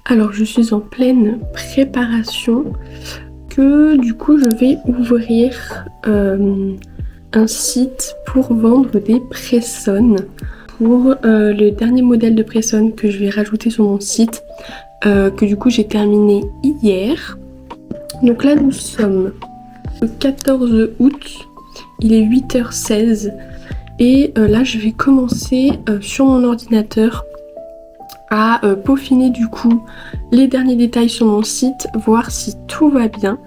Alors je suis en pleine préparation que du coup je vais ouvrir un site pour vendre des pressons pour le dernier modèle de presson que je vais rajouter sur mon site que du coup j'ai terminé hier. Donc là nous sommes le 14 août, il est 8h16 et là je vais commencer sur mon ordinateur à peaufiner du coup les derniers détails sur mon site, voir si tout va bien.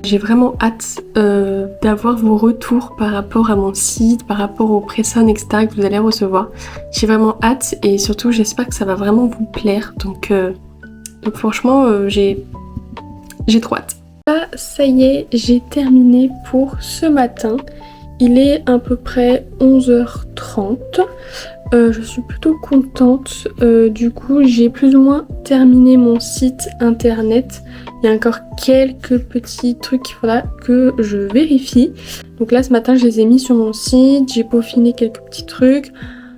J'ai vraiment hâte d'avoir vos retours par rapport à mon site, par rapport aux pressons, etc. que vous allez recevoir. J'ai vraiment hâte et surtout j'espère que ça va vraiment vous plaire. Donc franchement j'ai trop hâte. Là ça y est, j'ai terminé pour ce matin. Il est à peu près 11h30. Je suis plutôt contente. Du coup, j'ai plus ou moins terminé mon site internet. Il y a encore quelques petits trucs qu'il faudra que je vérifie. Donc là, ce matin, je les ai mis sur mon site. J'ai peaufiné quelques petits trucs.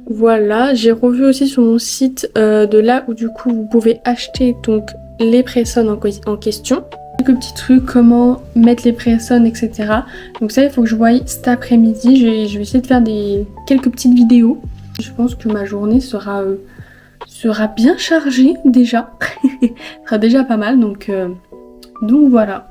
Voilà. J'ai revu aussi sur mon site de là où du coup, vous pouvez acheter donc les pressons en question. Quelques petits trucs, comment mettre les pressons, etc. Donc ça, il faut que je voie cet après-midi. Je vais essayer de faire quelques petites vidéos. Je pense que ma journée sera bien chargée déjà. Ce sera déjà pas mal, donc voilà.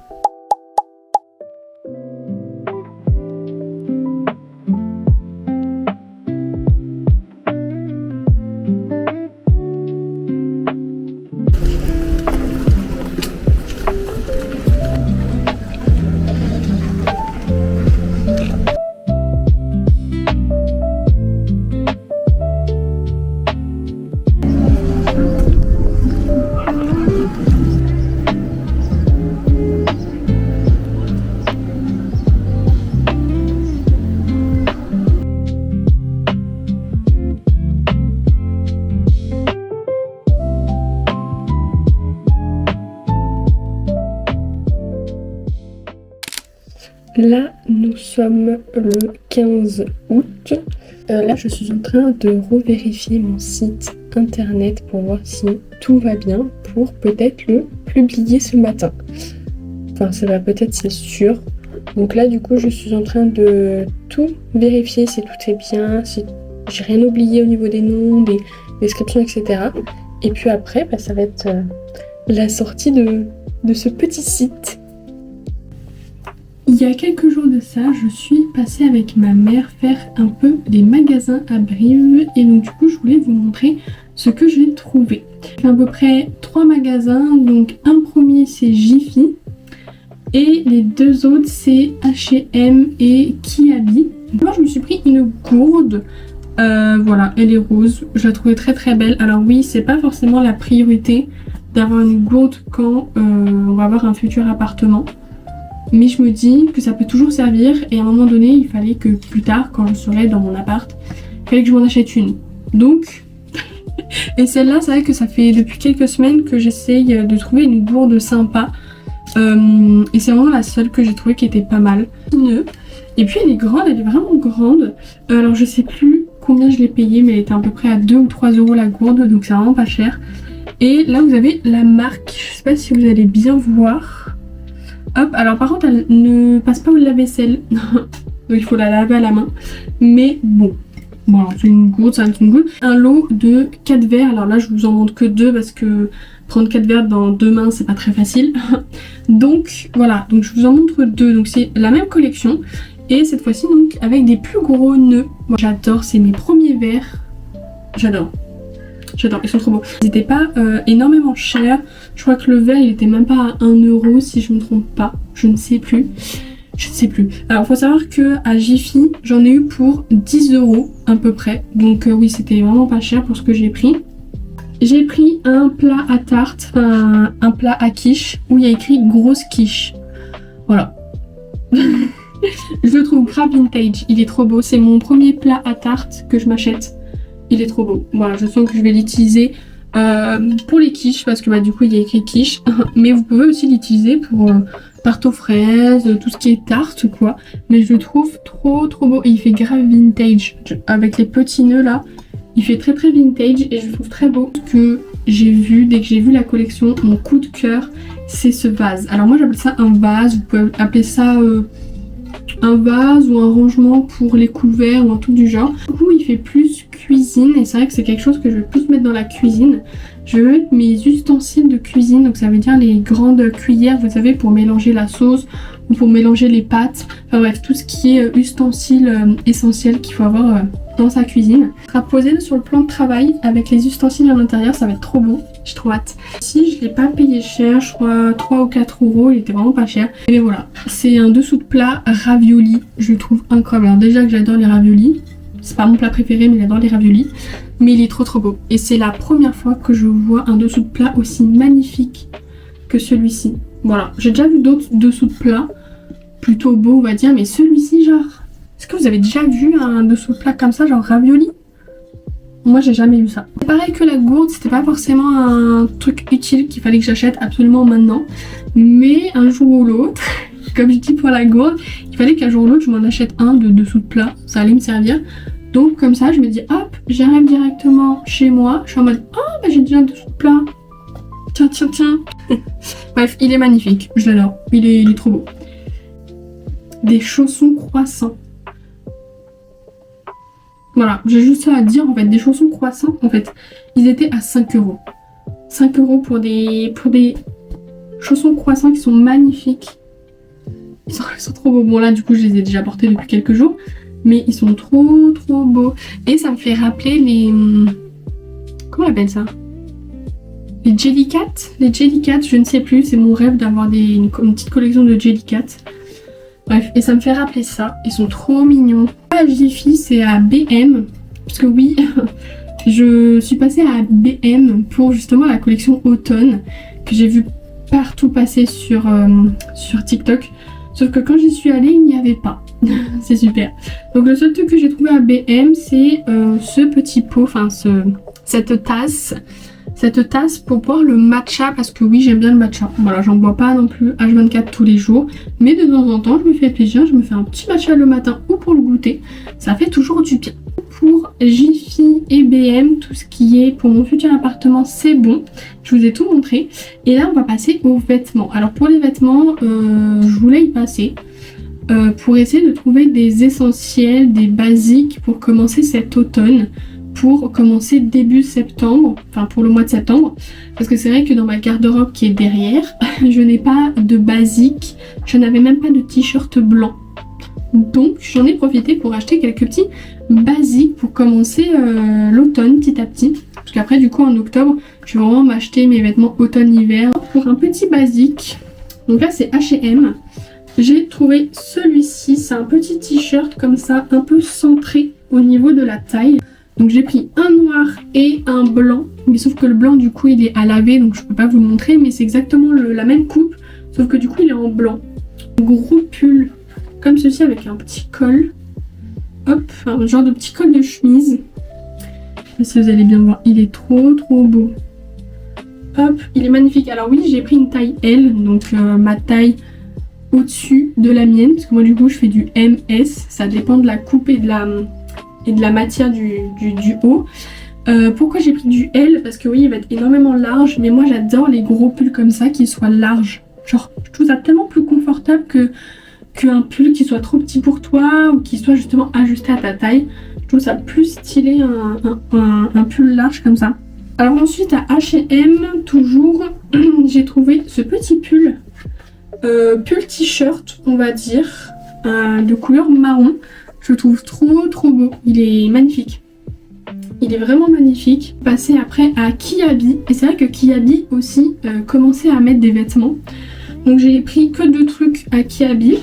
Là, nous sommes le 15 août. Là, je suis en train de revérifier mon site internet pour voir si tout va bien pour peut-être le publier ce matin. Enfin, ça va peut-être, c'est sûr. Donc là, du coup, je suis en train de tout vérifier si tout est bien, si j'ai rien oublié au niveau des noms, des descriptions, etc. Et puis après, ça va être la sortie de ce petit site. Il y a quelques jours de ça, je suis passée avec ma mère faire un peu des magasins à Brive et donc du coup je voulais vous montrer ce que j'ai trouvé. J'ai fait à peu près 3 magasins, donc un premier c'est Jiffy et les deux autres c'est H&M et Kiabi. Moi je me suis pris une gourde, voilà, elle est rose, je la trouvais très très belle. Alors oui, c'est pas forcément la priorité d'avoir une gourde quand on va avoir un futur appartement. Mais je me dis que ça peut toujours servir et à un moment donné, il fallait que plus tard, quand je serai dans mon appart, il fallait que je m'en achète une. Donc, et celle-là, c'est vrai que ça fait depuis quelques semaines que j'essaye de trouver une gourde sympa. Et c'est vraiment la seule que j'ai trouvée qui était pas mal. Et puis elle est grande, elle est vraiment grande. Alors je sais plus combien je l'ai payée, mais elle était à peu près à 2 ou 3 euros la gourde, donc c'est vraiment pas cher. Et là vous avez la marque, je sais pas si vous allez bien voir. Hop, alors par contre elle ne passe pas au lave-vaisselle, donc il faut la laver à la main, mais bon, voilà, c'est une gourde, ça reste une gourde. Un lot de 4 verres, alors là je vous en montre que 2 parce que prendre 4 verres dans 2 mains c'est pas très facile. Donc voilà, donc je vous en montre 2, donc c'est la même collection et cette fois-ci donc avec des plus gros nœuds. Moi j'adore, c'est mes premiers verres, j'adore. J'adore, ils sont trop beaux. Ils n'étaient pas énormément chers. Je crois que le verre il était même pas à 1 euro si je me trompe pas. Je ne sais plus. Alors faut savoir que à Jiffy j'en ai eu pour 10 euros à peu près. Donc oui, c'était vraiment pas cher pour ce que j'ai pris. J'ai pris un plat à tarte, enfin un plat à quiche où il y a écrit grosse quiche. Voilà. Je le trouve grave vintage. Il est trop beau. C'est mon premier plat à tarte que je m'achète. Il est trop beau. Voilà, je sens que je vais l'utiliser pour les quiches parce que du coup il y a écrit quiche. Mais vous pouvez aussi l'utiliser pour tarte aux fraises, tout ce qui est tarte quoi. Mais je le trouve trop beau et il fait grave vintage. Avec les petits nœuds là, il fait très vintage et je le trouve très beau. Que dès que j'ai vu la collection, mon coup de cœur, c'est ce vase. Alors moi j'appelle ça un vase, vous pouvez appeler ça un vase ou un rangement pour les couverts ou un truc du genre. Du coup il fait plus cuisine et c'est vrai que c'est quelque chose que je vais plus mettre dans la cuisine. Je vais mettre mes ustensiles de cuisine, donc ça veut dire les grandes cuillères, vous savez, pour mélanger la sauce ou pour mélanger les pâtes. Enfin bref, tout ce qui est ustensiles essentiels qu'il faut avoir dans sa cuisine. Ça sera posé sur le plan de travail avec les ustensiles à l'intérieur, ça va être trop beau. J'ai trop hâte. Si je l'ai pas payé cher, je crois 3 ou 4 euros, il était vraiment pas cher. Et bien voilà, c'est un dessous de plat ravioli, je le trouve incroyable. Alors déjà que j'adore les raviolis, c'est pas mon plat préféré mais j'adore les raviolis. Mais il est trop beau. Et c'est la première fois que je vois un dessous de plat aussi magnifique que celui-ci. Voilà, j'ai déjà vu d'autres dessous de plat plutôt beaux on va dire, mais celui-ci genre... Est-ce que vous avez déjà vu un dessous de plat comme ça, genre ravioli? Moi j'ai jamais vu ça. C'est pareil que la gourde, c'était pas forcément un truc utile qu'il fallait que j'achète absolument maintenant. Mais un jour ou l'autre, comme je dis pour la gourde, il fallait qu'un jour ou l'autre je m'en achète un de dessous de plat. Ça allait me servir. Donc comme ça je me dis hop, j'arrive directement chez moi. Je suis en mode oh bah j'ai déjà un dessous de plat. Tiens. Bref, il est magnifique, je l'adore. Il est trop beau. Des chaussons croissants. Voilà, j'ai juste ça à dire en fait, des chaussons croissants en fait, ils étaient à 5 euros. 5 euros pour des chaussons croissants qui sont magnifiques. Ils sont trop beaux. Bon là du coup je les ai déjà portés depuis quelques jours, mais ils sont trop beaux. Et ça me fait rappeler les... Comment on appelle ça? Les Jellycat? Les Jellycat, je ne sais plus, c'est mon rêve d'avoir une petite collection de Jellycat. Bref, et ça me fait rappeler ça, ils sont trop mignons. À Jiffy, c'est à BM, parce que oui, je suis passée à BM pour justement la collection automne, que j'ai vu partout passer sur TikTok. Sauf que quand j'y suis allée, il n'y avait pas. C'est super. Donc le seul truc que j'ai trouvé à BM, c'est ce petit pot, enfin cette tasse. Cette tasse pour boire le matcha, parce que oui j'aime bien le matcha. Voilà, j'en bois pas non plus H24 tous les jours, mais de temps en temps je me fais plaisir, je me fais un petit matcha le matin ou pour le goûter, ça fait toujours du bien. Pour Jiffy et BM, tout ce qui est pour mon futur appartement c'est bon, je vous ai tout montré. Et là on va passer aux vêtements. Alors pour les vêtements, je voulais y passer pour essayer de trouver des essentiels, des basiques pour commencer cet automne. Pour commencer début septembre, enfin pour le mois de septembre, parce que c'est vrai que dans ma garde-robe qui est derrière, je n'ai pas de basique, je n'avais même pas de t-shirt blanc. Donc j'en ai profité pour acheter quelques petits basiques pour commencer l'automne petit à petit. Parce qu'après du coup en octobre, je vais vraiment m'acheter mes vêtements automne-hiver. Pour un petit basique, donc là c'est H&M, j'ai trouvé celui-ci, c'est un petit t-shirt comme ça, un peu centré au niveau de la taille. Donc j'ai pris un noir et un blanc, mais sauf que le blanc du coup il est à laver donc je peux pas vous le montrer, mais c'est exactement la même coupe, sauf que du coup il est en blanc. Gros pull comme ceci avec un petit col, hop, un genre de petit col de chemise. Je sais pas si vous allez bien voir, il est trop beau. Hop, il est magnifique. Alors oui j'ai pris une taille L, donc ma taille au-dessus de la mienne, parce que moi du coup je fais du MS, ça dépend de la coupe et de la matière du haut. Pourquoi j'ai pris du L? Parce que oui il va être énormément large, mais moi j'adore les gros pulls comme ça qui soient larges. Genre je trouve ça tellement plus confortable qu'un pull qui soit trop petit pour toi ou qui soit justement ajusté à ta taille. Je trouve ça plus stylé un pull large comme ça. Alors ensuite à H&M toujours j'ai trouvé ce petit pull t-shirt on va dire de couleur marron. Je le trouve trop beau, il est magnifique. Il est vraiment magnifique. Passer après à Kiabi, et c'est vrai que Kiabi aussi commençait à mettre des vêtements. Donc j'ai pris que 2 trucs à Kiabi.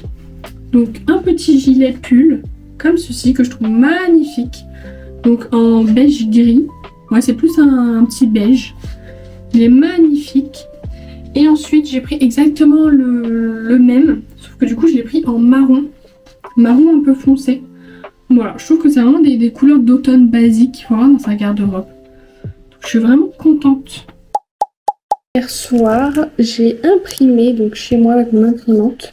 Donc un petit gilet pull, comme ceci, que je trouve magnifique. Donc en beige gris. Ouais c'est plus un petit beige. Il est magnifique. Et ensuite j'ai pris exactement le même, sauf que du coup je l'ai pris en marron. Marron un peu foncé. Voilà, je trouve que c'est vraiment des couleurs d'automne basiques qu'il faut avoir dans sa garde-robe. Je suis vraiment contente. Hier soir, j'ai imprimé donc chez moi avec mon imprimante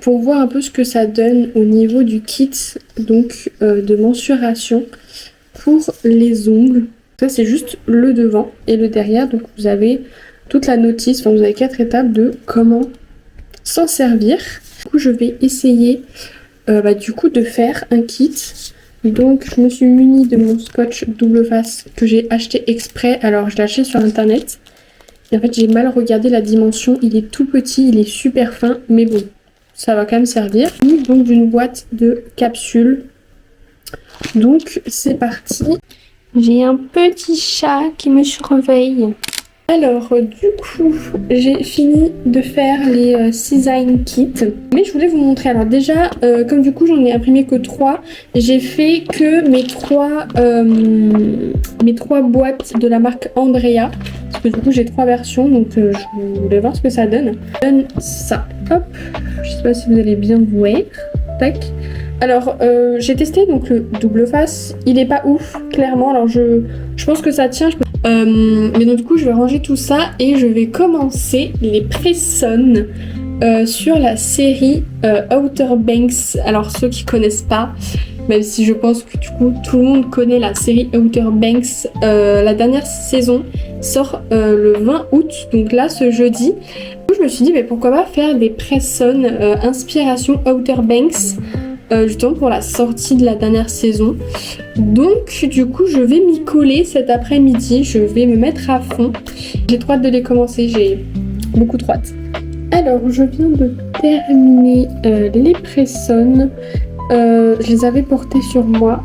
pour voir un peu ce que ça donne au niveau du kit donc de mensuration pour les ongles. Ça c'est juste le devant et le derrière, donc vous avez toute la notice, enfin vous avez 4 étapes de comment s'en servir. Du coup je vais essayer du coup de faire un kit. Donc je me suis munie de mon scotch double face que j'ai acheté exprès. Alors je l'ai acheté sur internet et en fait j'ai mal regardé la dimension, il est tout petit, il est super fin, mais bon ça va quand même servir. Donc d'une boîte de capsules. Donc c'est parti. J'ai un petit chat qui me surveille. Alors du coup j'ai fini de faire les design kits, mais je voulais vous montrer. Alors déjà comme du coup j'en ai imprimé que 3, j'ai fait que mes trois boîtes de la marque Andrea, parce que du coup j'ai 3 versions, donc je voulais voir ce que ça donne. Ça donne ça, hop, je sais pas si vous allez bien voir, tac. Alors j'ai testé donc le double face, il est pas ouf clairement, alors je pense que ça tient, mais donc du coup je vais ranger tout ça et je vais commencer les press-on sur la série Outer Banks. Alors ceux qui connaissent pas, même si je pense que du coup tout le monde connaît la série Outer Banks, la dernière saison sort le 20 août, donc là ce jeudi. Du coup je me suis dit mais pourquoi pas faire des press-on inspiration Outer Banks, justement pour la sortie de la dernière saison. Donc du coup je vais m'y coller cet après-midi, je vais me mettre à fond. J'ai trop hâte de les commencer, j'ai beaucoup trop hâte. Alors je viens de terminer les press-on. Je les avais portés sur moi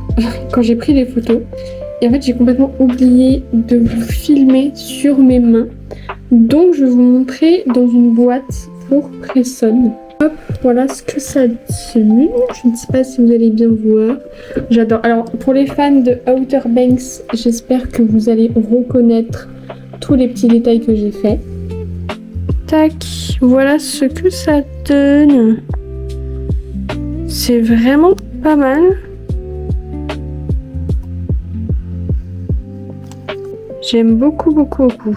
quand j'ai pris les photos. Et en fait j'ai complètement oublié de vous filmer sur mes mains. Donc je vais vous montrer dans une boîte pour press-on. Hop, voilà ce que ça donne. Je ne sais pas si vous allez bien voir. J'adore. Alors, pour les fans de Outer Banks, j'espère que vous allez reconnaître tous les petits détails que j'ai faits. Tac, voilà ce que ça donne. C'est vraiment pas mal. J'aime beaucoup, beaucoup, beaucoup.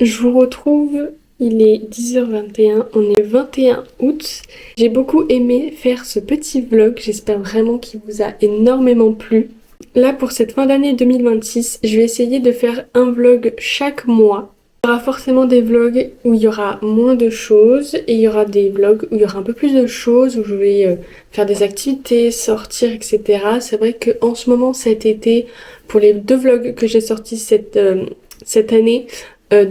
Je vous retrouve, il est 10h21, on est le 21 août. J'ai beaucoup aimé faire ce petit vlog, j'espère vraiment qu'il vous a énormément plu. Là pour cette fin d'année 2026, je vais essayer de faire un vlog chaque mois. Il y aura forcément des vlogs où il y aura moins de choses et il y aura des vlogs où il y aura un peu plus de choses, où je vais faire des activités, sortir, etc. C'est vrai qu'en ce moment, cet été, pour les 2 vlogs que j'ai sortis cette année,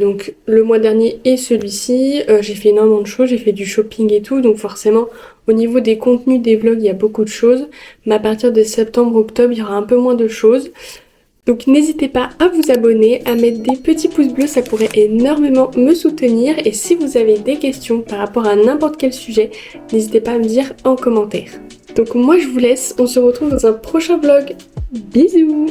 donc le mois dernier et celui-ci, j'ai fait énormément de choses, j'ai fait du shopping et tout, donc forcément au niveau des contenus des vlogs il y a beaucoup de choses, mais à partir de septembre-octobre il y aura un peu moins de choses. Donc n'hésitez pas à vous abonner, à mettre des petits pouces bleus, ça pourrait énormément me soutenir, et si vous avez des questions par rapport à n'importe quel sujet, n'hésitez pas à me dire en commentaire. Donc moi je vous laisse, on se retrouve dans un prochain vlog, bisous.